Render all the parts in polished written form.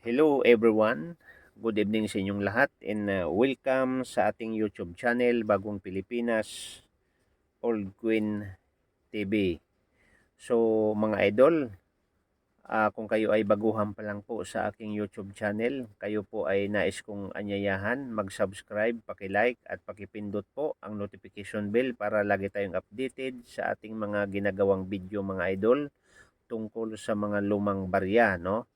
Hello everyone, good evening sa inyong lahat and welcome sa ating YouTube channel Bagong Pilipinas, Old Queen TV. So mga idol, kung kayo ay baguhan pa lang po sa aking YouTube channel, kayo po ay nais kong anyayahan, mag-subscribe, paki-like at pakipindot po ang notification bell para lagi tayong updated sa ating mga ginagawang video mga idol tungkol sa mga lumang barya, no?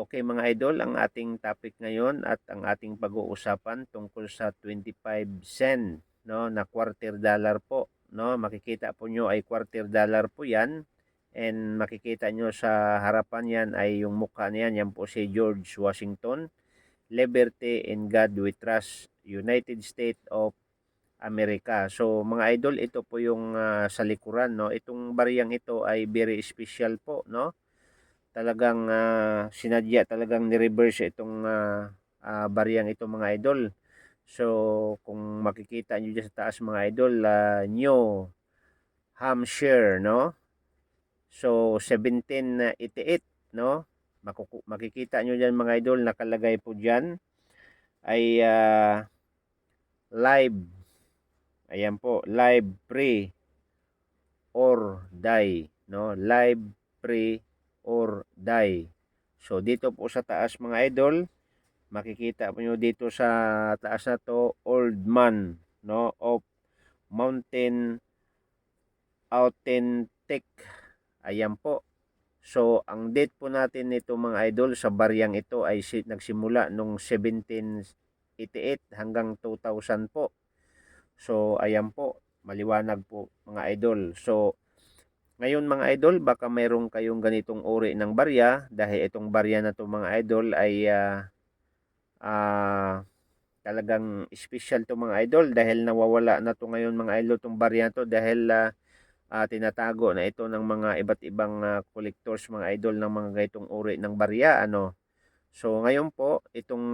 Okay mga idol, ang ating topic ngayon at ang ating pag-uusapan tungkol sa 25 cent, no, na quarter dollar po, no. Makikita po nyo ay quarter dollar po 'yan and makikita nyo sa harapan 'yan ay yung mukha niyan, yan po si George Washington. Liberty in God we trust, United States of America. So mga idol, ito po yung sa likuran, no. Itong bariyang ito ay very special po, no. Talagang sinadya talagang ni-reverse itong bariyang ito mga idol. So kung makikita nyo dyan sa taas mga idol, New Hampshire, no? So 1788, no? Makikita nyo dyan mga idol, nakalagay po dyan ay live. Ayan po, live, free, or die, no? Live, free, or die. So dito po sa taas mga idol, makikita po nyo dito sa taas na to, Old Man, no, of Mountain Authentic. Ayan po. So ang date po natin nito mga idol sa baryang ito ay nagsimula nung 1788 hanggang 2000 po. So ayan po, maliwanag po mga idol. So ngayon mga idol, baka mayroong kayong ganitong uri ng barya dahil itong barya na to mga idol ay talagang special to mga idol dahil nawawala na to ngayon mga idol tong barya to dahil tinatago na ito ng mga iba't ibang collectors mga idol ng mga ganitong uri ng barya, ano. So ngayon po itong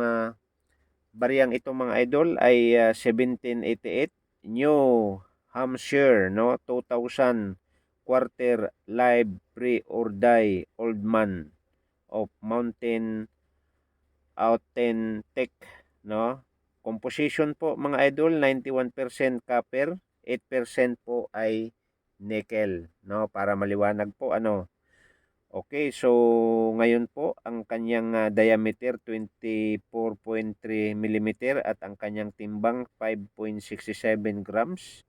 baryang ito mga idol ay 1788 New Hampshire, no, 2000 quarter live free or die old man of mountain authentic, no. Composition po mga idol, 91% copper, 8% po ay nickel, no, para maliwanag po, ano. Okay, so ngayon po ang kanyang diameter 24.3 mm at ang kanyang timbang 5.67 grams.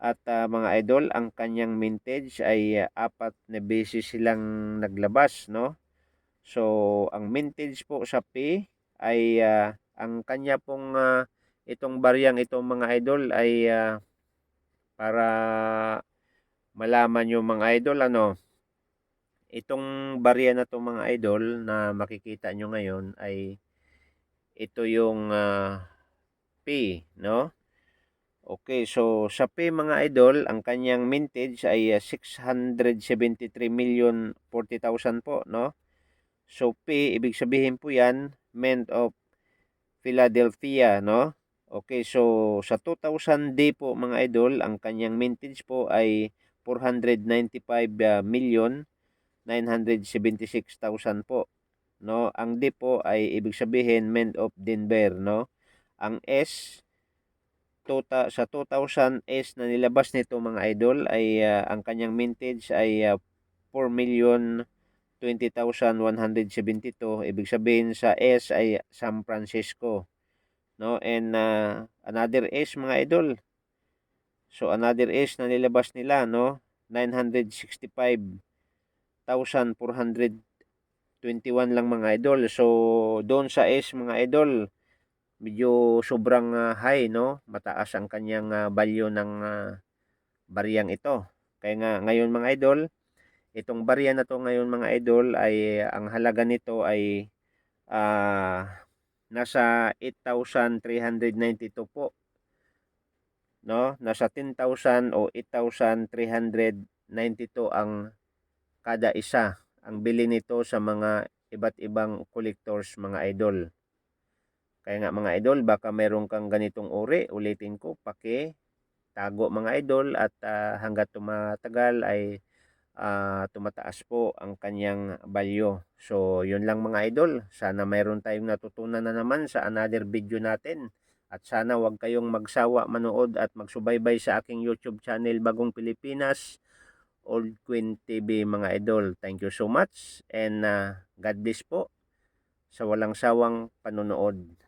At mga idol, ang kanyang mintage ay 4 na beses silang naglabas, no. So ang mintage po sa P ay ang kanya pong itong baryang itong mga idol ay para malaman nyo mga idol, ano, itong barya na to mga idol na makikita nyo ngayon ay ito yung P, no. Okay, so sa P mga idol, ang kanyang mintage ay 673,040,000 po, no. So P, ibig sabihin po yan, Mint of Philadelphia, no. Okay, so sa 2000D po mga idol, ang kanyang mintage po ay 495,976,000 po, no. Ang D po ay ibig sabihin Mint of Denver, no. Ang S sa 2000 S na nilabas nito mga idol ay ang kanyang mintage ay 4,020,172. Ibig sabihin sa S ay San Francisco, no. And another S mga idol. So another S na nilabas nila, no, 965,421 lang mga idol. So doon sa S mga idol, medyo sobrang high, no, mataas ang kanyang value ng baryang ito. Kaya nga ngayon mga idol, itong barya na to ngayon mga idol ay ang halaga nito ay nasa 8,392 po, no. Nasa 10,000 o 8,392 ang kada isa ang bili nito sa mga iba't ibang collectors mga idol. Kaya nga mga idol, baka meron kang ganitong uri, ulitin ko, tago mga idol at hangga't tumatagal ay tumataas po ang kanyang value. So, yun lang mga idol. Sana mayroon tayong natutunan na naman sa another video natin. At sana wag kayong magsawa manood at magsubaybay sa aking YouTube channel Bagong Pilipinas, Old Queen TV mga idol. Thank you so much and God bless po sa walang sawang panonood.